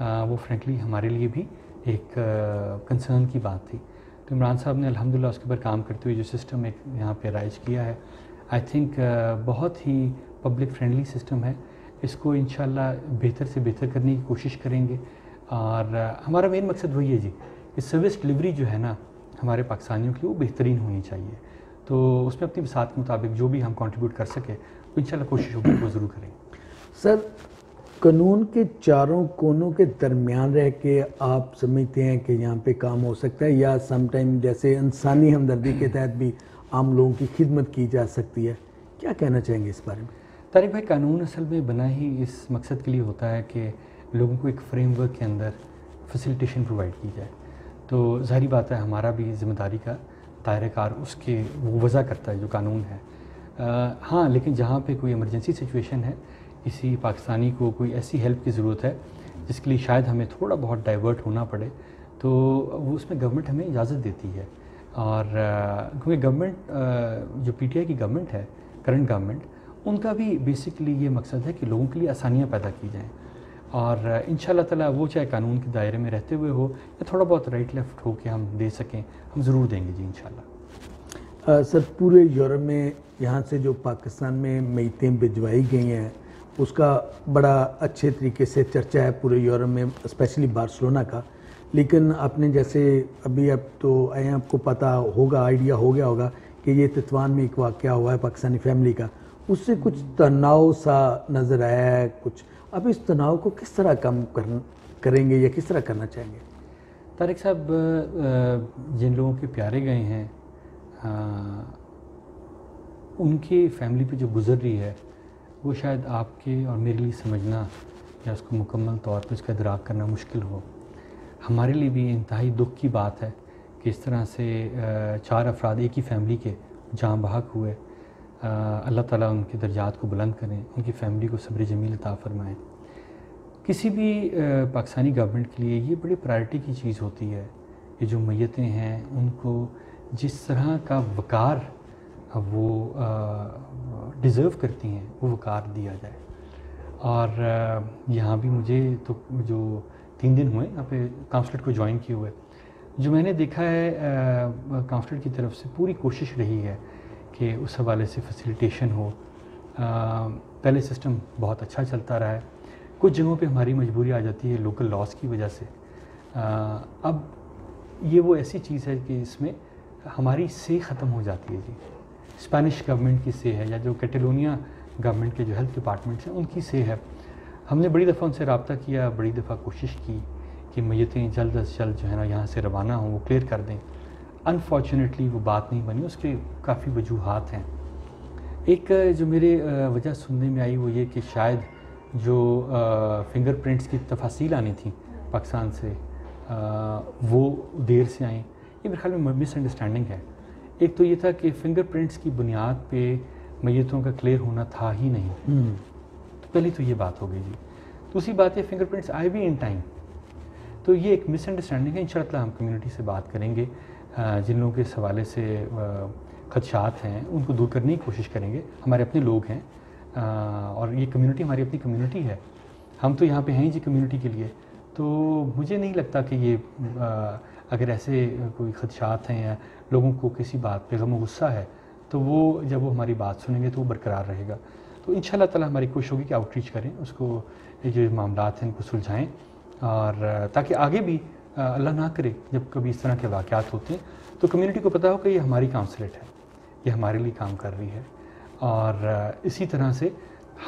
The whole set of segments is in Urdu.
وہ فرینکلی ہمارے لیے بھی ایک کنسرن کی بات تھی. تو عمران صاحب نے الحمدللہ اس کے اوپر کام کرتے ہوئے جو سسٹم ایک یہاں پہ رائج کیا ہے, آئی تھنک بہت ہی پبلک فرینڈلی سسٹم ہے. اس کو انشاءاللہ بہتر سے بہتر کرنے کی کوشش کریں گے, اور ہمارا مین مقصد وہی ہے جی کہ سروس ڈلیوری جو ہے نا ہمارے پاکستانیوں کی وہ بہترین ہونی چاہیے. تو اس میں اپنی وسعت کے مطابق جو بھی ہم کنٹریبیوٹ کر سکے وہ انشاءاللہ کوشش ہوگی وہ ضرور کریں. سر, قانون کے چاروں کونوں کے درمیان رہ کے آپ سمجھتے ہیں کہ یہاں پہ کام ہو سکتا ہے, یا سم ٹائم جیسے انسانی ہمدردی کے تحت بھی عام لوگوں کی خدمت کی جا سکتی ہے؟ کیا کہنا چاہیں گے اس بارے میں؟ طارق بھائی, قانون اصل میں بنا ہی اس مقصد کے لیے ہوتا ہے کہ لوگوں کو ایک فریم ورک کے اندر فیسیلیٹیشن پرووائڈ کی جائے. تو ظاہری بات ہے ہمارا بھی ذمہ داری کا دائرہ کار اس کے وہ وضع کرتا ہے جو قانون ہے. ہاں, لیکن جہاں پہ کوئی ایمرجنسی سچویشن ہے, کسی پاکستانی کو کوئی ایسی ہیلپ کی ضرورت ہے جس کے لیے شاید ہمیں تھوڑا بہت ڈائیورٹ ہونا پڑے, تو وہ اس میں گورنمنٹ ہمیں اجازت دیتی ہے. اور کیونکہ گورنمنٹ جو پی ٹی آئی کی گورنمنٹ ہے, کرنٹ گورنمنٹ, ان کا بھی بیسکلی یہ مقصد ہے کہ لوگوں کے لیے آسانیاں پیدا کی جائیں. اور انشاءاللہ تعالیٰ وہ چاہے قانون کے دائرے میں رہتے ہوئے ہو یا تھوڑا بہت رائٹ لیفٹ ہو کے ہم دے سکیں, ہم ضرور دیں گے جی انشاءاللہ. سر, پورے یورپ میں یہاں سے جو پاکستان میں میتیں بھجوائی گئی ہیں اس کا بڑا اچھے طریقے سے چرچا ہے پورے یورپ میں, اسپیشلی بارسلونا کا. لیکن آپ نے جیسے ابھی اب تو آپ کو پتہ ہوگا, آئیڈیا ہو گیا ہوگا کہ یہ تطوان میں ایک واقعہ ہوا ہے پاکستانی فیملی کا, اس سے کچھ تناؤ سا نظر آیا ہے کچھ. اب اس تناؤ کو کس طرح کم کریں گے یا کس طرح کرنا چاہیں گے؟ طارق صاحب, جن لوگوں کے پیارے گئے ہیں ان کی فیملی پہ جو گزر رہی ہے وہ شاید آپ کے اور میرے لیے سمجھنا یا اس کو مکمل طور پہ اس کا ادراک کرنا مشکل ہو. ہمارے لیے بھی انتہائی دکھ کی بات ہے کہ اس طرح سے 4 افراد ایک ہی فیملی کے جاں بحق ہوئے. اللہ تعالیٰ ان کے درجات کو بلند کریں, ان کی فیملی کو صبر جمیل عطا فرمائیں. کسی بھی پاکستانی گورنمنٹ کے لیے یہ بڑی پرائرٹی کی چیز ہوتی ہے کہ جو میتیں ہیں ان کو جس طرح کا وقار وہ ڈیزرو کرتی ہیں وہ وقار دیا جائے. اور یہاں بھی مجھے تو جو 3 دن ہوئے یہاں پہ کونسلیٹ کو جوائن کیے ہوئے, جو میں نے دیکھا ہے کونسلیٹ کی طرف سے پوری کوشش رہی ہے کہ اس حوالے سے فیسیلیٹیشن ہو. پہلے سسٹم بہت اچھا چلتا رہا ہے, کچھ جگہوں پہ ہماری مجبوری آ جاتی ہے لوکل لاس کی وجہ سے. اب یہ وہ ایسی چیز ہے کہ اس میں ہماری سے ختم ہو جاتی ہے جی. اسپینش گورنمنٹ کی سے ہے یا جو کیٹالونیا گورنمنٹ کے جو ہیلتھ ڈپارٹمنٹس ہیں ان کی سے ہے. ہم نے بڑی دفعہ ان سے رابطہ کیا, بڑی دفعہ کوشش کی کہ میتیں جلد از جلد جو ہے نا یہاں سے روانہ ہوں, وہ کلیئر کر دیں. انفارچونیٹلی وہ بات نہیں بنی, اس کے کافی وجوہات ہیں. ایک جو میرے وجہ سننے میں آئی وہ یہ کہ شاید جو فنگر پرنٹس کی تفاصیل آنی تھیں پاکستان سے وہ دیر سے آئیں. یہ میرے خیال میں مس انڈرسٹینڈنگ ہے. ایک تو یہ تھا کہ فنگر پرنٹس کی بنیاد پہ میتوں کا کلیئر ہونا تھا ہی نہیں, تو پہلی تو یہ بات ہو گئی جی. دوسری بات ہے فنگر پرنٹس آئے بھی ان ٹائم, تو یہ ایک مس انڈرسٹینڈنگ ہے. انشاءاللہ ہم کمیونٹی سے بات کریں گے, جن لوگوں کے اس حوالے سے خدشات ہیں ان کو دور کرنے کی کوشش کریں گے. ہمارے اپنے لوگ ہیں اور یہ کمیونٹی ہماری اپنی کمیونٹی ہے, ہم تو یہاں پہ ہیں جی کمیونٹی کے لیے. تو مجھے نہیں لگتا کہ یہ اگر ایسے کوئی خدشات ہیں یا لوگوں کو کسی بات پہ غم و غصہ ہے تو وہ جب وہ ہماری بات سنیں گے تو وہ برقرار رہے گا. تو انشاءاللہ تعالیٰ ہماری کوشش ہوگی کہ آؤٹ ریچ کریں, اس کو یہ جو معاملات ہیں ان کو سلجھائیں, اور تاکہ آگے بھی اللہ نہ کرے جب کبھی اس طرح کے واقعات ہوتے ہیں تو کمیونٹی کو پتہ ہو کہ یہ ہماری کونسلیٹ ہے, یہ ہمارے لیے کام کر رہی ہے. اور اسی طرح سے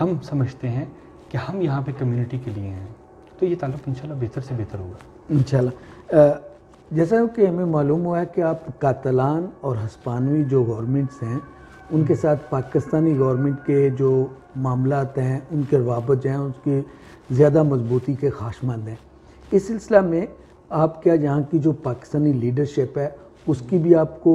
ہم سمجھتے ہیں کہ ہم یہاں پہ کمیونٹی کے لیے ہیں, تو یہ تعلق انشاءاللہ بہتر سے بہتر ہوگا انشاءاللہ. جیسا کہ ہمیں معلوم ہوا ہے کہ آپ کاتالان اور ہسپانوی جو گورنمنٹس ہیں ان کے ساتھ پاکستانی گورنمنٹ کے جو معاملات ہیں ان کے روابط جو ہیں اس کی زیادہ مضبوطی کے خواہشمند ہیں. اس سلسلہ میں آپ کیا جہاں کی جو پاکستانی لیڈرشپ ہے اس کی بھی آپ کو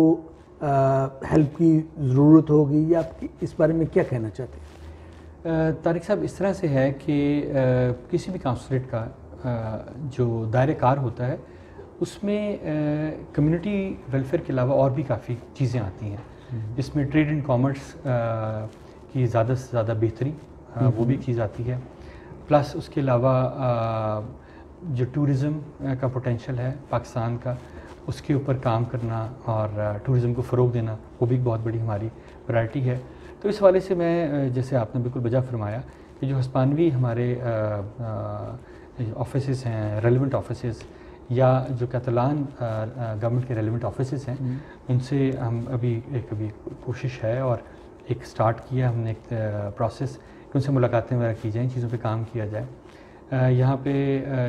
ہیلپ کی ضرورت ہوگی, یا آپ کی اس بارے میں کیا کہنا چاہتے ہیں؟ طارق صاحب, اس طرح سے ہے کہ کسی بھی کونسلیٹ کا جو دائرہ کار ہوتا ہے اس میں کمیونٹی ویلفیئر کے علاوہ اور بھی کافی چیزیں آتی ہیں, جس میں ٹریڈ اینڈ کامرس کی زیادہ سے زیادہ بہتری وہ بھی چیز آتی ہے. پلس اس کے علاوہ جو ٹورزم کا پوٹینشیل ہے پاکستان کا، اس کے اوپر کام کرنا اور ٹورزم کو فروغ دینا، وہ بھی ایک بہت بڑی ہماری پرائرٹی ہے. تو اس حوالے سے میں، جیسے آپ نے بالکل بجا فرمایا کہ جو ہسپانوی ہمارے آفیسز ہیں، ریلیونٹ آفیسز، یا جو کیتالان گورنمنٹ کے ریلیونٹ آفیسز ہیں، ان سے ہم ابھی کوشش ہے اور ایک سٹارٹ کیا ہم نے ایک پروسیس کہ ان سے ملاقاتیں وغیرہ کی جائیں، چیزوں پہ کام کیا جائے. یہاں پہ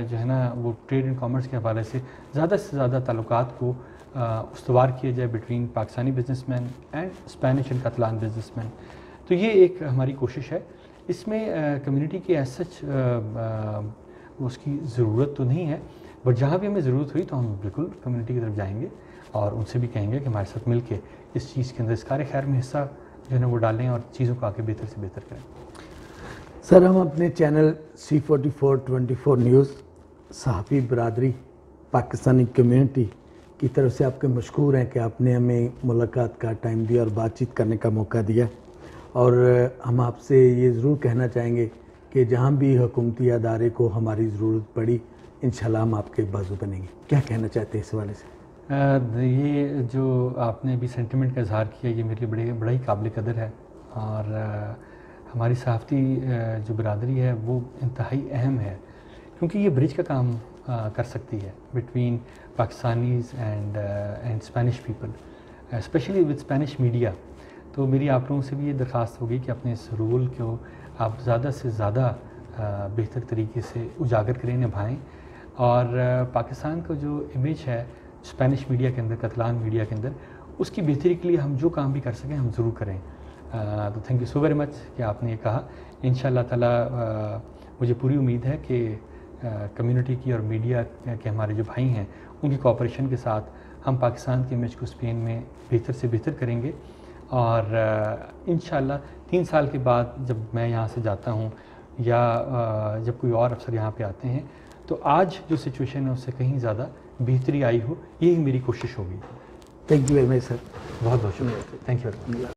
جو ہے نا وہ ٹریڈ اینڈ کامرس کے حوالے سے زیادہ تعلقات کو استوار کیا جائے between Pakistani businessmen and Spanish and Catalan businessmen. تو یہ ایک ہماری کوشش ہے. اس میں کمیونٹی کی ایز سچ اس کی ضرورت تو نہیں ہے، بٹ جہاں بھی ہمیں ضرورت ہوئی تو ہم بالکل کمیونٹی کی طرف جائیں گے اور ان سے بھی کہیں گے کہ ہمارے ساتھ مل کے اس چیز کے اندر اس کار خیر میں حصہ جو ہے نا وہ ڈالیں اور چیزوں کو آگے بہتر سے بہتر کریں. سر، ہم اپنے چینل C4424 نیوز صحافی برادری پاکستانی کمیونٹی کی طرف سے آپ کے مشکور ہیں کہ آپ نے ہمیں ملاقات کا ٹائم دیا اور بات چیت کرنے کا موقع دیا. اور ہم آپ سے یہ ضرور کہنا چاہیں گے کہ جہاں بھی حکومتی ادارے کو ہماری ضرورت پڑی انشاءاللہ ہم آپ کے بازو بنیں گے. کیا کہنا چاہتے ہیں اس حوالے سے؟ یہ جو آپ نے ابھی سینٹیمنٹ کا اظہار کیا یہ میرے لیے بڑا ہی قابل قدر ہے، اور ہماری صحافتی جو برادری ہے وہ انتہائی اہم ہے، کیونکہ یہ برج کا کام کر سکتی ہے between Pakistanis and Spanish people, especially with Spanish media. تو میری آپ لوگوں سے بھی یہ درخواست ہوگی کہ اپنے اس رول کو آپ زیادہ سے زیادہ بہتر طریقے سے اجاگر کریں، نبھائیں، اور پاکستان کا جو امیج ہے اسپینش میڈیا کے اندر، کاتلان میڈیا کے اندر، اس کی بہتری کے لیے ہم جو کام بھی کر سکیں ہم ضرور کریں. تو thank you so very much کہ آپ نے یہ کہا. انشاءاللہ تعالی مجھے پوری امید ہے کہ کمیونٹی کی اور میڈیا کے ہمارے جو بھائی ہیں ان کی کوآپریشن کے ساتھ ہم پاکستان کے امیج کو اسپین میں بہتر سے بہتر کریں گے. اور انشاءاللہ 3 سال کے بعد جب میں یہاں سے جاتا ہوں یا جب کوئی اور افسر یہاں پہ آتے ہیں تو آج جو سچویشن ہے اس سے کہیں زیادہ بہتری آئی ہو، یہی میری کوشش ہوگی. تھینک یو ویری مچ سر. بہت بہت شکریہ. Thank you very much.